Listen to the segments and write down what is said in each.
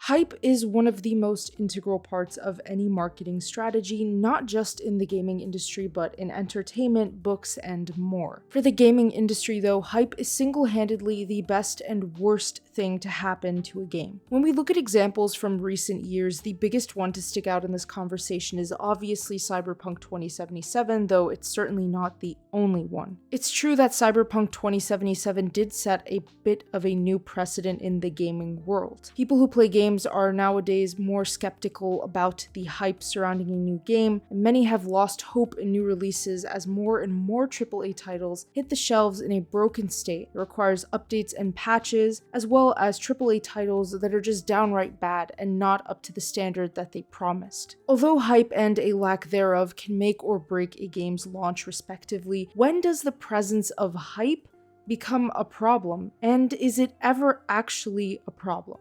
Hype is one of the most integral parts of any marketing strategy, not just in the gaming industry, but in entertainment, books, and more. For the gaming industry though, hype is single-handedly the best and worst thing to happen to a game. When we look at examples from recent years, the biggest one to stick out in this conversation is obviously Cyberpunk 2077, though it's certainly not the only one. It's true that Cyberpunk 2077 did set a bit of a new precedent in the gaming world. People who play games are nowadays more skeptical about the hype surrounding a new game, and many have lost hope in new releases as more and more AAA titles hit the shelves in a broken state that requires updates and patches, as well as AAA titles that are just downright bad and not up to the standard that they promised. Although hype and a lack thereof can make or break a game's launch respectively, when does the presence of hype become a problem, and is it ever actually a problem?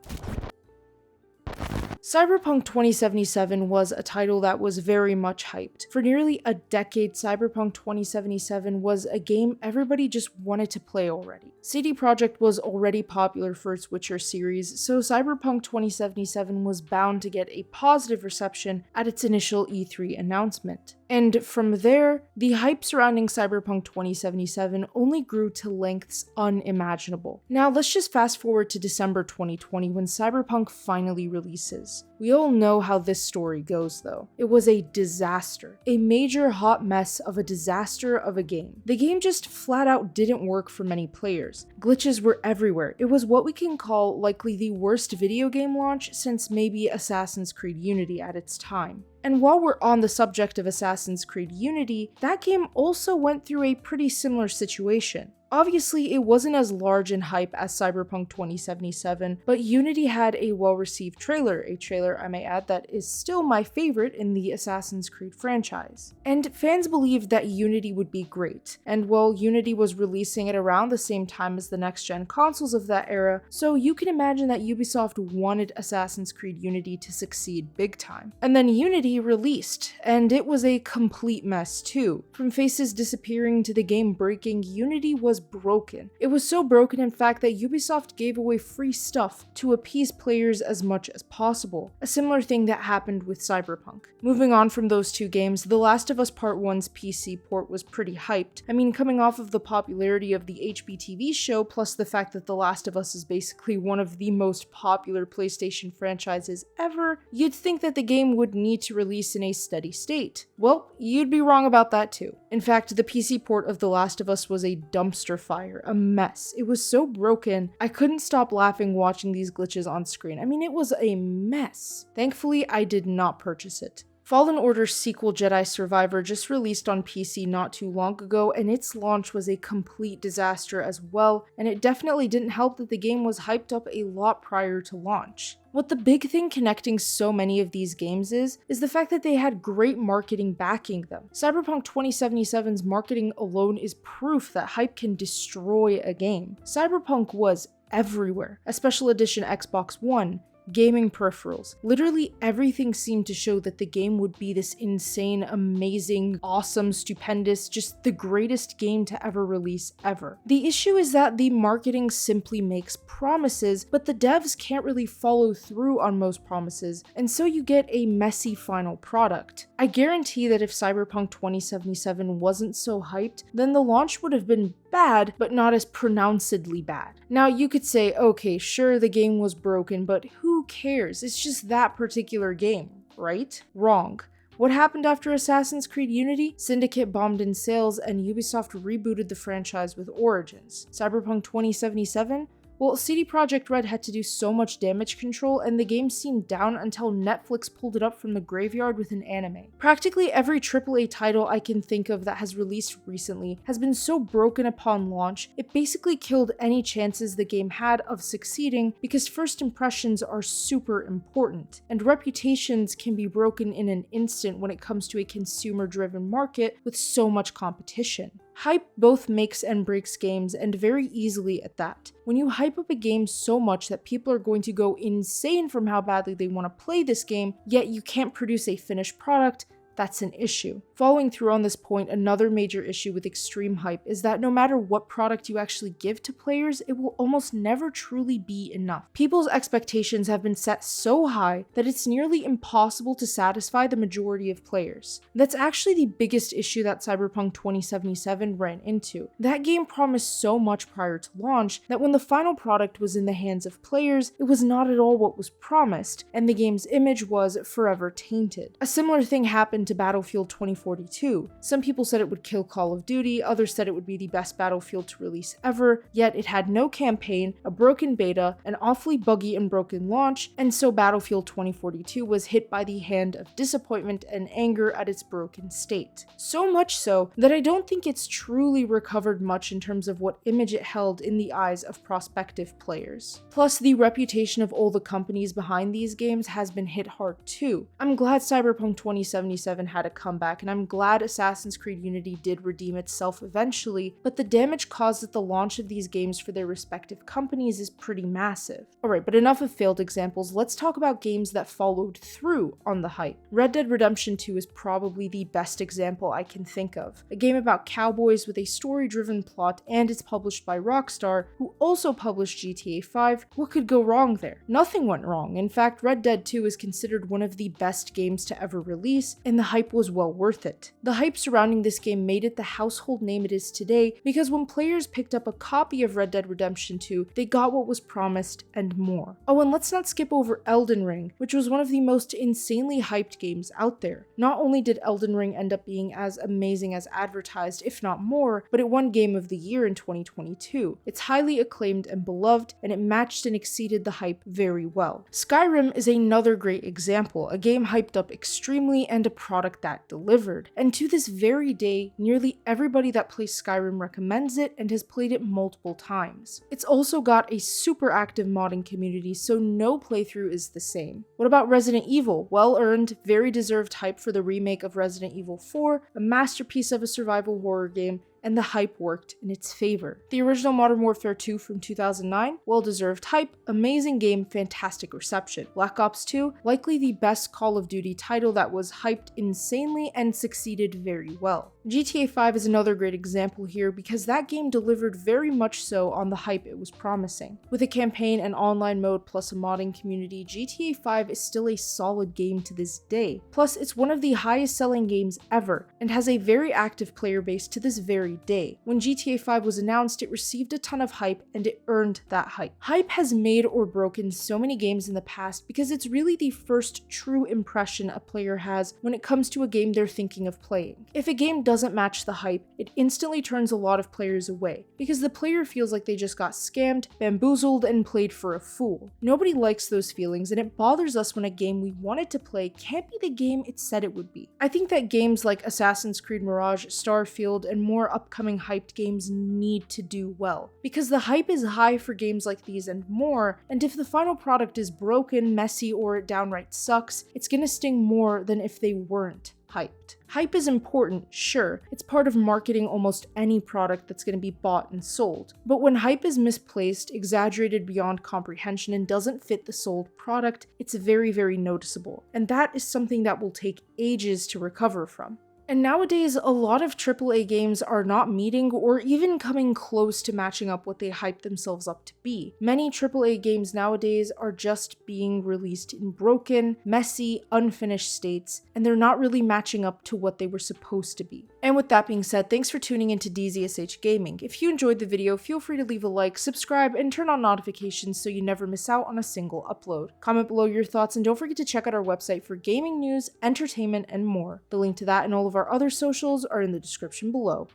Cyberpunk 2077 was a title that was very much hyped. For nearly a decade, Cyberpunk 2077 was a game everybody just wanted to play already. CD Projekt was already popular for its Witcher series, so Cyberpunk 2077 was bound to get a positive reception at its initial E3 announcement. And from there, the hype surrounding Cyberpunk 2077 only grew to lengths unimaginable. Now let's just fast forward to December 2020 when Cyberpunk finally releases. We all know how this story goes though. It was a disaster. A major hot mess of a disaster of a game. The game just flat out didn't work for many players. Glitches were everywhere. It was what we can call likely the worst video game launch since maybe Assassin's Creed Unity at its time. And while we're on the subject of Assassin's Creed Unity, that game also went through a pretty similar situation. Obviously, it wasn't as large in hype as Cyberpunk 2077, but Unity had a well-received trailer, a trailer I may add that is still my favorite in the Assassin's Creed franchise. And fans believed that Unity would be great, and well, Unity was releasing at around the same time as the next-gen consoles of that era, so you can imagine that Ubisoft wanted Assassin's Creed Unity to succeed big time. And then Unity released, and it was a complete mess too. From faces disappearing to the game breaking, Unity was broken. It was so broken in fact that Ubisoft gave away free stuff to appease players as much as possible. A similar thing that happened with Cyberpunk. Moving on from those two games, The Last of Us Part 1's PC port was pretty hyped. I mean, coming off of the popularity of the HBTV show, plus the fact that The Last of Us is basically one of the most popular PlayStation franchises ever, you'd think that the game would need to release in a steady state. Well, you'd be wrong about that too. In fact, the PC port of The Last of Us was a dumpster fire, a mess. It was so broken, I couldn't stop laughing watching these glitches on screen. I mean, it was a mess. Thankfully, I did not purchase it. Fallen Order's sequel Jedi Survivor just released on PC not too long ago, and its launch was a complete disaster as well, and it definitely didn't help that the game was hyped up a lot prior to launch. What the big thing connecting so many of these games is the fact that they had great marketing backing them. Cyberpunk 2077's marketing alone is proof that hype can destroy a game. Cyberpunk was everywhere. A special edition Xbox One, gaming peripherals. Literally everything seemed to show that the game would be this insane, amazing, awesome, stupendous, just the greatest game to ever release ever. The issue is that the marketing simply makes promises, but the devs can't really follow through on most promises, and so you get a messy final product. I guarantee that if Cyberpunk 2077 wasn't so hyped, then the launch would have been bad, but not as pronouncedly bad. Now you could say, okay, sure, the game was broken, but who cares? It's just that particular game, right? Wrong. What happened after Assassin's Creed Unity? Syndicate bombed in sales and Ubisoft rebooted the franchise with Origins. Cyberpunk 2077? Well, CD Projekt Red had to do so much damage control and the game seemed down until Netflix pulled it up from the graveyard with an anime. Practically every AAA title I can think of that has released recently has been so broken upon launch, it basically killed any chances the game had of succeeding because first impressions are super important, and reputations can be broken in an instant when it comes to a consumer-driven market with so much competition. Hype both makes and breaks games, and very easily at that. When you hype up a game so much that people are going to go insane from how badly they want to play this game, yet you can't produce a finished product, that's an issue. Following through on this point, another major issue with extreme hype is that no matter what product you actually give to players, it will almost never truly be enough. People's expectations have been set so high that it's nearly impossible to satisfy the majority of players. That's actually the biggest issue that Cyberpunk 2077 ran into. That game promised so much prior to launch that when the final product was in the hands of players, it was not at all what was promised, and the game's image was forever tainted. A similar thing happened to Battlefield 2042. Some people said it would kill Call of Duty, others said it would be the best Battlefield to release ever, yet it had no campaign, a broken beta, an awfully buggy and broken launch, and so Battlefield 2042 was hit by the hand of disappointment and anger at its broken state. So much so that I don't think it's truly recovered much in terms of what image it held in the eyes of prospective players. Plus, the reputation of all the companies behind these games has been hit hard too. I'm glad Cyberpunk 2077 had a comeback, and I'm glad Assassin's Creed Unity did redeem itself eventually, but the damage caused at the launch of these games for their respective companies is pretty massive. Alright, but enough of failed examples, let's talk about games that followed through on the hype. Red Dead Redemption 2 is probably the best example I can think of. A game about cowboys with a story-driven plot, and it's published by Rockstar, who also published GTA 5. What could go wrong there? Nothing went wrong. In fact, Red Dead 2 is considered one of the best games to ever release, and the hype was well worth it. The hype surrounding this game made it the household name it is today, because when players picked up a copy of Red Dead Redemption 2, they got what was promised and more. Oh, and let's not skip over Elden Ring, which was one of the most insanely hyped games out there. Not only did Elden Ring end up being as amazing as advertised, if not more, but it won Game of the Year in 2022. It's highly acclaimed and beloved, and it matched and exceeded the hype very well. Skyrim is another great example, a game hyped up extremely and a product that delivered. And to this very day, nearly everybody that plays Skyrim recommends it and has played it multiple times. It's also got a super active modding community, so no playthrough is the same. What about Resident Evil? Well earned, very deserved hype for the remake of Resident Evil 4, a masterpiece of a survival horror game, and the hype worked in its favor. The original Modern Warfare 2 from 2009, well-deserved hype, amazing game, fantastic reception. Black Ops 2, likely the best Call of Duty title that was hyped insanely and succeeded very well. GTA 5 is another great example here because that game delivered very much so on the hype it was promising. With a campaign and online mode plus a modding community, GTA 5 is still a solid game to this day. Plus, it's one of the highest selling games ever and has a very active player base to this very day. When GTA 5 was announced, it received a ton of hype and it earned that hype. Hype has made or broken so many games in the past because it's really the first true impression a player has when it comes to a game they're thinking of playing. If a game doesn't match the hype, it instantly turns a lot of players away because the player feels like they just got scammed, bamboozled, and played for a fool. Nobody likes those feelings, and it bothers us when a game we wanted to play can't be the game it said it would be. I think that games like Assassin's Creed Mirage, Starfield, and more upcoming hyped games need to do well because the hype is high for games like these and more, and if the final product is broken, messy, or it downright sucks, it's gonna sting more than if they weren't hyped. Hype is important, sure, it's part of marketing almost any product that's going to be bought and sold. But when hype is misplaced, exaggerated beyond comprehension, and doesn't fit the sold product, it's very, very noticeable. And that is something that will take ages to recover from. And nowadays, a lot of AAA games are not meeting or even coming close to matching up what they hype themselves up to be. Many AAA games nowadays are just being released in broken, messy, unfinished states, and they're not really matching up to what they were supposed to be. And with that being said, thanks for tuning into DZSH Gaming. If you enjoyed the video, feel free to leave a like, subscribe, and turn on notifications so you never miss out on a single upload. Comment below your thoughts, and don't forget to check out our website for gaming news, entertainment, and more. The link to that and all of our other socials are in the description below.